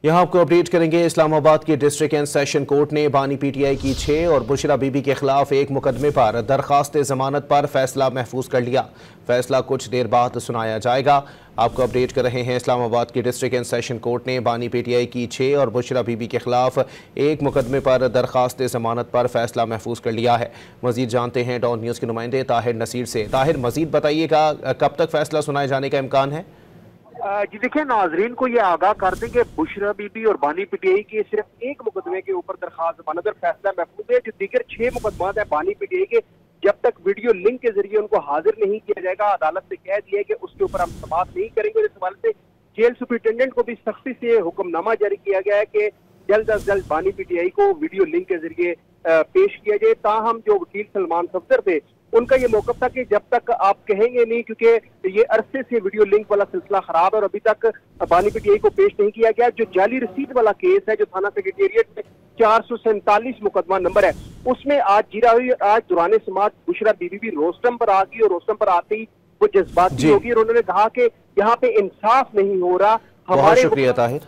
यहाँ आपको अपडेट करेंगे। इस्लामाबाद की डिस्ट्रिक्ट एंड सेशन कोर्ट ने बानी पीटीआई की 6 और बुशरा बीबी के खिलाफ एक मुकदमे पर दरखास्त जमानत पर फैसला महफूज कर लिया। फैसला कुछ देर बाद सुनाया जाएगा। आपको अपडेट कर रहे हैं। इस्लामाबाद की डिस्ट्रिक्ट एंड सेशन कोर्ट ने बानी पीटीआई की 6 और बुशरा बीबी के खिलाफ एक मुकदमे पर दरखास्त जमानत पर फैसला महफूज कर लिया है। मजीद जानते हैं डॉन न्यूज़ के नुमाइंदे ताहिर नसीर से। ताहिर, मजीद बताइएगा, कब तक फैसला सुनाए जाने का इम्कान है? जी देखिए, नाजरीन को ये आगाह कर दें कि बुशरा बीबी और बानी पीटीआई के सिर्फ एक मुकदमे के ऊपर दरखास्त जमानत और फैसला महफूज है। जो दीगर 6 मुकदमात है बानी पीटीआई के, जब तक वीडियो लिंक के जरिए उनको हाजिर नहीं किया जाएगा, अदालत से कह दिया है कि उसके ऊपर हम समाप्त नहीं करेंगे। इस हवाले से जेल सुपरिटेंडेंट को भी सख्ती से हुक्मनामा जारी किया गया है कि जल्द अज जल्द बानी पीटीआई को वीडियो लिंक के जरिए पेश किया जाए। ताहम जो वकील सलमान सफदर थे, उनका ये मौकफ था कि जब तक आप कहेंगे नहीं, क्योंकि ये अरसे से वीडियो लिंक वाला सिलसिला खराब है और अभी तक बानी पीटीआई को पेश नहीं किया गया। जो जाली रसीद वाला केस है, जो थाना सेक्रेटेरिएट में 447 मुकदमा नंबर है, उसमें आज जीरा हुई। आज दौरान समात बुशरा बीबी भी रोस्टम पर आ गई और रोस्टम पर आते ही वो जज्बाती होगी और उन्होंने कहा कि यहाँ पे इंसाफ नहीं हो रहा। बहुत शुक्रिया ताहिर।